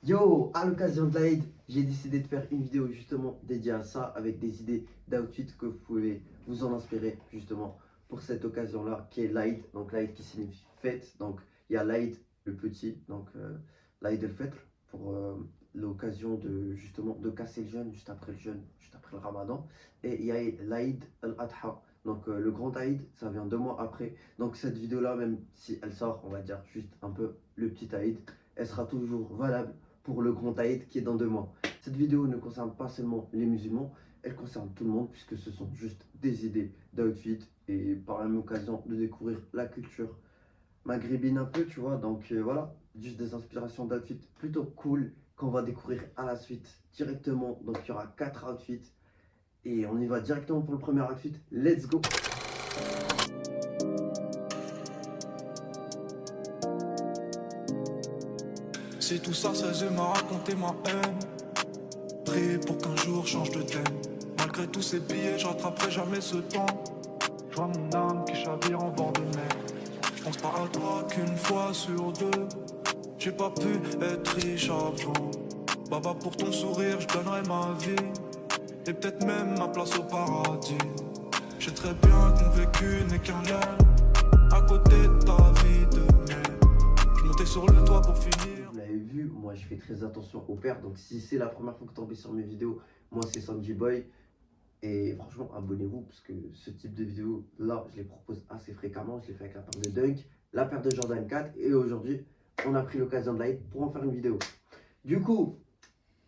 Yo, à l'occasion de l'Aïd, j'ai décidé de faire une vidéo justement dédiée à ça avec des idées d'outfit que vous pouvez vous en inspirer justement pour cette occasion-là qui est l'Aïd. Donc l'Aïd qui signifie fête. Donc il y a l'Aïd le petit, donc l'Aïd el-Fitr pour l'occasion de justement de casser le jeûne, juste après le Ramadan. Et il y a l'Aïd el-Adha. Donc le grand Aïd, ça vient 2 mois après. Donc cette vidéo-là, même si elle sort, on va dire juste un peu le petit Aïd, elle sera toujours valable pour le grand Aïd qui est dans 2 mois. Cette vidéo ne concerne pas seulement les musulmans, elle concerne tout le monde puisque ce sont juste des idées d'outfit et par la même occasion de découvrir la culture maghrébine un peu, tu vois. Donc voilà, juste des inspirations d'outfit plutôt cool qu'on va découvrir à la suite directement. Donc il y aura 4 outfits et on y va directement pour le premier outfit. Let's go! Si tout ça, c'est Dieu m'a raconté ma haine. Prie pour qu'un jour change de thème. Malgré tous ces billets, je rattraperai jamais ce temps. Je vois mon âme qui chavire en bord de mer. Je pense pas à toi qu'une fois sur deux. J'ai pas pu être riche avant. Baba, pour ton sourire, je donnerai ma vie. Et peut-être même ma place au paradis. Je sais très bien que mon vécu n'est qu'un rêve. À côté de ta vie de merde. Je montais sur le toit pour finir. Vous l'avez vu, moi je fais très attention au père. Donc si c'est la première fois que vous tombez sur mes vidéos, moi c'est Sanji Boy. Et franchement, abonnez-vous parce que ce type de vidéo là, je les propose assez fréquemment. Je l'ai fait avec la paire de Dunk, la paire de Jordan 4. Et aujourd'hui, on a pris l'occasion de live pour en faire une vidéo. Du coup,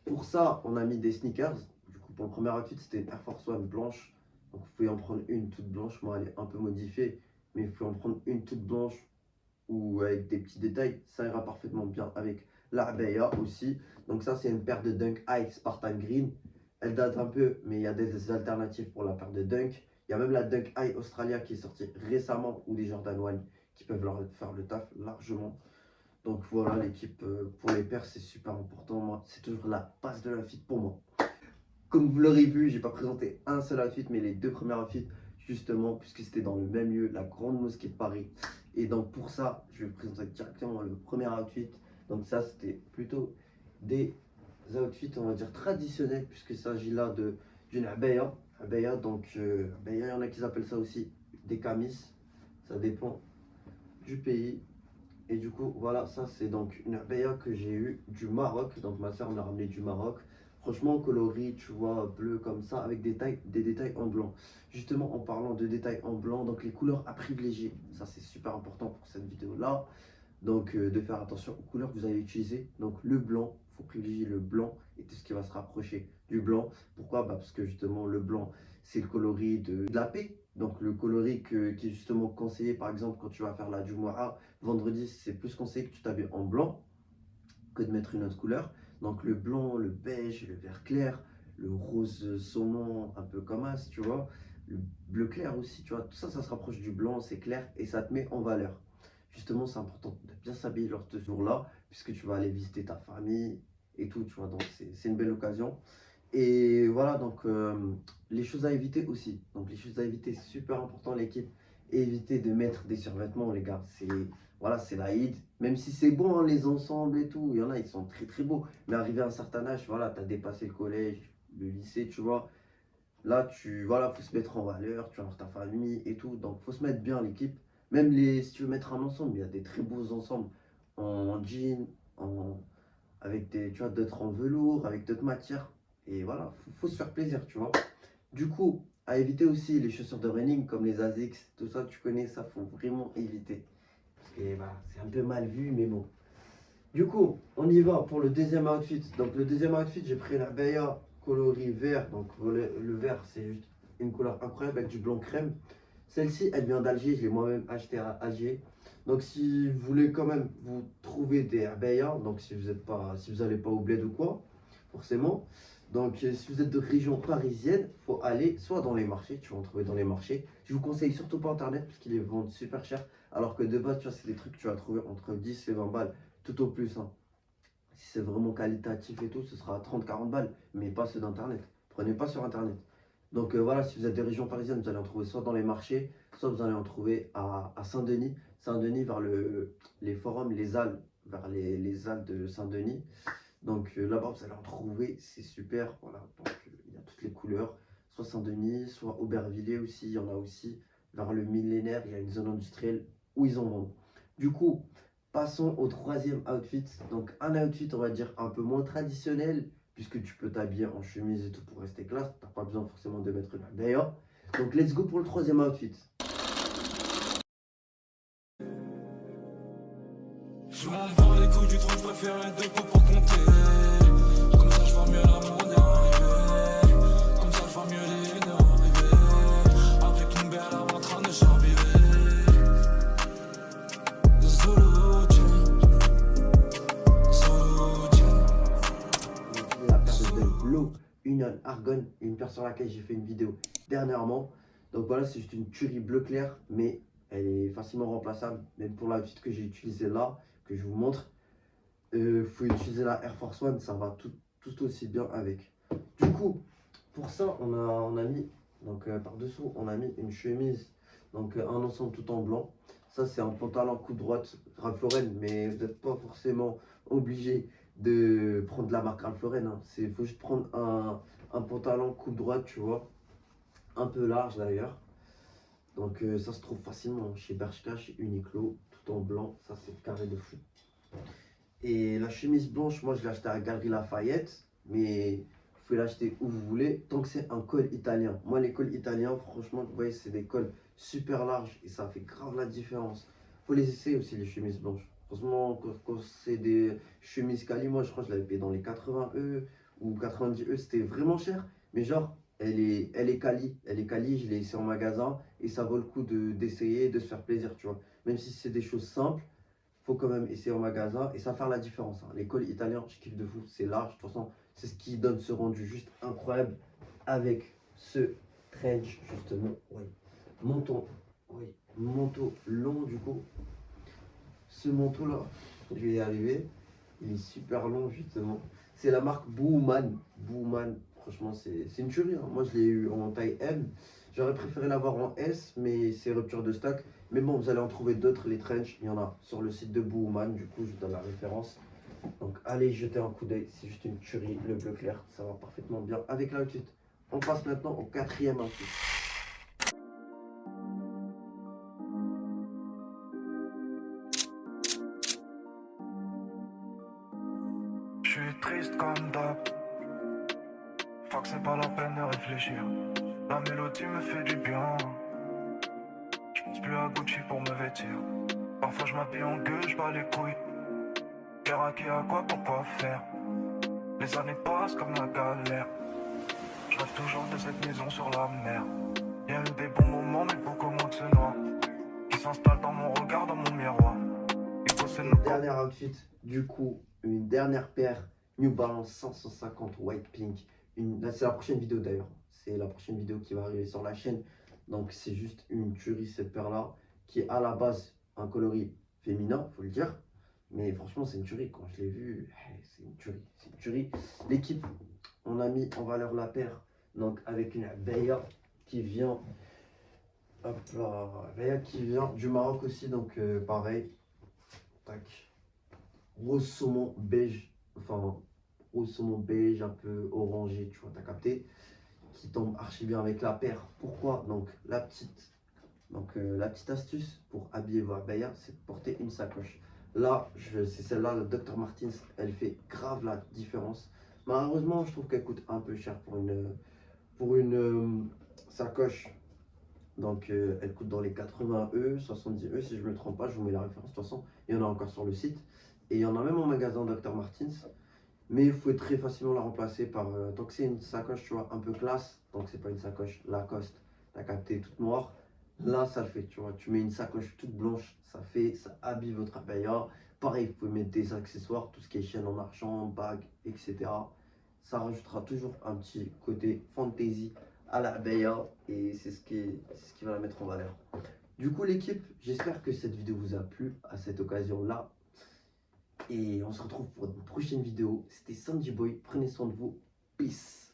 pour ça, on a mis des sneakers. Du coup, pour le premier outfit, c'était une Air Force One blanche. Donc vous pouvez en prendre une toute blanche. Moi, elle est un peu modifiée. Mais vous pouvez en prendre une toute blanche ou avec des petits détails, ça ira parfaitement bien avec la abaya aussi. Donc ça, c'est une paire de Dunk High Spartan Green. Elle date un peu, mais il y a des alternatives pour la paire de Dunk. Il y a même la Dunk High Australia qui est sortie récemment ou des Jordan 1 qui peuvent leur faire le taf largement. Donc voilà, l'équipe pour les paires, c'est super important. Moi, c'est toujours la base de la fit pour moi. Comme vous l'aurez vu, j'ai pas présenté un seul outfit, mais les 2 premiers outfits, justement, puisque c'était dans le même lieu, la grande mosquée de Paris. Et donc pour ça, je vais vous présenter directement le premier outfit. Donc ça, c'était plutôt des outfits, on va dire, traditionnels, puisqu'il s'agit là d'une abaya. Abaya, donc abaya, il y en a qui appellent ça aussi des camis. Ça dépend du pays. Et du coup, voilà, ça c'est donc une abaya que j'ai eue du Maroc. Donc ma soeur me l'a ramené du Maroc. Franchement, coloris, tu vois, bleu comme ça, avec des détails en blanc. Justement, en parlant de détails en blanc, donc les couleurs à privilégier. Ça, c'est super important pour cette vidéo-là. Donc, de faire attention aux couleurs que vous allez utiliser. Donc, le blanc, il faut privilégier le blanc et tout ce qui va se rapprocher du blanc. Pourquoi? Parce que justement, le blanc, c'est le coloris de la paix. Donc, le coloris qui est justement conseillé, par exemple, quand tu vas faire la Jumu'ah, vendredi, c'est plus conseillé que tu t'habilles en blanc que de mettre une autre couleur. Donc, le blanc, le beige, le vert clair, le rose saumon, un peu comme as, tu vois. Le bleu clair aussi, tu vois. Tout ça, ça se rapproche du blanc, c'est clair et ça te met en valeur. Justement, c'est important de bien s'habiller lors de ce jour-là, puisque tu vas aller visiter ta famille et tout, tu vois. Donc, c'est une belle occasion. Et voilà, donc les choses à éviter aussi. Donc, les choses à éviter, c'est super important, l'équipe. Évitez de mettre des survêtements, les gars. Voilà, c'est l'Aïd. Même si c'est bon, hein, les ensembles et tout, il y en a, ils sont très très beaux. Mais arrivé à un certain âge, voilà, tu as dépassé le collège, le lycée, tu vois. Là, voilà, faut se mettre en valeur, tu vas voir ta famille et tout. Donc, faut se mettre bien l'équipe. Même si tu veux mettre un ensemble, il y a des très beaux ensembles en jean, avec tu vois, d'autres en velours, avec d'autres matières. Et voilà, faut se faire plaisir, tu vois. Du coup, à éviter aussi les chaussures de running comme les ASICS, tout ça, tu connais ça, faut vraiment éviter. Et bah, c'est un peu mal vu, mais bon. Du coup, on y va pour le deuxième outfit. Donc, le deuxième outfit, j'ai pris la Baya coloris vert. Donc, le vert, c'est juste une couleur incroyable avec du blanc crème. Celle-ci, elle vient d'Alger. Je l'ai moi-même acheté à Alger. Donc, si vous voulez quand même vous trouver des Abaya, donc si vous n'allez pas au bled ou quoi, forcément. Donc, si vous êtes de région parisienne, il faut aller soit dans les marchés, tu vas en trouver dans les marchés. Je vous conseille surtout pas Internet parce qu'ils les vendent super cher. Alors que de base, tu vois, c'est des trucs que tu vas trouver entre 10 et 20 balles tout au plus, hein. Si c'est vraiment qualitatif et tout, ce sera à 30-40 balles, mais pas ceux d'internet. Prenez pas sur internet. Donc voilà, si vous êtes des régions parisiennes, vous allez en trouver soit dans les marchés, soit vous allez en trouver à Saint-Denis. Saint-Denis vers les forums, les halles, vers les halles de Saint-Denis. Donc là-bas, vous allez en trouver, c'est super. Voilà, donc il y a toutes les couleurs, soit Saint-Denis, soit Aubervilliers aussi, il y en a aussi. Vers le millénaire, il y a une zone industrielle où ils en vendent. Du coup, passons au troisième outfit. Donc un outfit, on va dire, un peu moins traditionnel, puisque tu peux t'habiller en chemise et tout pour rester classe. Tu n'as pas besoin forcément de mettre une abaya. Donc let's go pour le troisième outfit. Je m'en bats les couilles du trône, je préfère être debout pour compter. Comme ça je vois mieux la monnaie arriver. Comme ça je vois mieux les haineux arriver. Avec une belle en train de charvirer. La paire de Blue Union Argon, une paire sur laquelle j'ai fait une vidéo dernièrement. Donc voilà, c'est juste une tuerie bleu clair, mais elle est facilement remplaçable. Même pour la petite que j'ai utilisée là, que je vous montre, faut utiliser la Air Force One, ça va tout aussi bien avec. Du coup, pour ça, on a mis, donc par-dessous, on a mis une chemise, donc un ensemble tout en blanc. Ça, c'est un pantalon coup droite Ralph Lauren, mais vous n'êtes pas forcément obligé de prendre la marque Ralph Lauren. Il faut juste prendre un pantalon coupe droite, tu vois, un peu large d'ailleurs. Donc ça se trouve facilement chez Bershka, chez Uniqlo, tout en blanc. Ça, c'est carré de fou. Et la chemise blanche, moi je l'ai achetée à Galeries Lafayette, mais vous pouvez l'acheter où vous voulez, tant que c'est un col italien. Moi, les cols italiens, franchement, vous voyez, c'est des cols super larges et ça fait grave la différence. Faut les essayer aussi, les chemises blanches. Franchement, quand c'est des chemises Cali, moi je crois que je l'avais payé dans les 80 E ou 90 E, c'était vraiment cher, mais genre, elle est Cali, je l'ai essayé en magasin et ça vaut le coup d'essayer, de se faire plaisir, tu vois. Même si c'est des choses simples, faut quand même essayer en magasin et ça va faire la différence. Les cols italiens, je kiffe de fou, c'est large. De toute façon, c'est ce qui donne ce rendu juste incroyable avec ce trench, justement. Oui, manteau, oui, manteau long du coup. Ce manteau-là, je vais y arriver. Il est super long, justement. C'est la marque Booman. Booman, franchement, c'est une tuerie, hein. Moi, je l'ai eu en taille M. J'aurais préféré l'avoir en S, mais c'est rupture de stock. Mais bon, vous allez en trouver d'autres, les trench. Il y en a sur le site de Booman. Du coup, je vous donne la référence. Donc, allez jeter un coup d'œil. C'est juste une tuerie. Le bleu clair, ça va parfaitement bien avec l'outfit. On passe maintenant au quatrième outfit. Je suis triste comme d'hab. Faut que c'est pas la peine de réfléchir. La mélodie me fait du bien. Je pense plus à Gucci pour me vêtir. Parfois je m'habille en gueule, je bats les couilles. Guerre à qui, à quoi, pourquoi faire. Les années passent comme la galère. Je rêve toujours de cette maison sur la mer. Y a eu des bons moments mais beaucoup moins de ce noir qui s'installe dans mon regard, dans mon miroir. Il possède nos Dernier outfit, du coup, une dernière paire New Balance 550 White Pink. Là, c'est la prochaine vidéo d'ailleurs. C'est la prochaine vidéo qui va arriver sur la chaîne. Donc, c'est juste une tuerie cette paire-là, qui est à la base un coloris féminin, faut le dire. Mais franchement, c'est une tuerie. Quand je l'ai vue, c'est une tuerie. C'est une tuerie. L'équipe, on a mis en valeur la paire donc avec une Beya qui vient, hop là, Beya qui vient du Maroc aussi. Donc, pareil. Tac. Rose saumon beige, enfin rose saumon beige un peu orangé, tu vois, t'as capté, qui tombe archi bien avec la paire. Pourquoi? La petite astuce pour habiller vos abayas, c'est de porter une sacoche. Là, c'est celle-là, la Dr Martens, elle fait grave la différence. Malheureusement, je trouve qu'elle coûte un peu cher pour une sacoche. Donc, elle coûte dans les 80 E, 70 E, si je ne me trompe pas. Je vous mets la référence. De toute façon, il y en a encore sur le site. Et il y en a même en magasin Dr Martens. Mais il faut très facilement la remplacer par. Tant que c'est une sacoche, tu vois, un peu classe. Donc, c'est pas une sacoche Lacoste. T'as capté toute noire. Là, ça le fait, tu vois. Tu mets une sacoche toute blanche. Ça habille votre abaya. Pareil, vous pouvez mettre des accessoires, tout ce qui est chaîne en argent, bague, etc. Ça rajoutera toujours un petit côté fantasy à la abaya et c'est ce qui va la mettre en valeur. Du coup, l'équipe, j'espère que cette vidéo vous a plu à cette occasion-là. Et on se retrouve pour une prochaine vidéo. C'était Sanji Boy. Prenez soin de vous. Peace.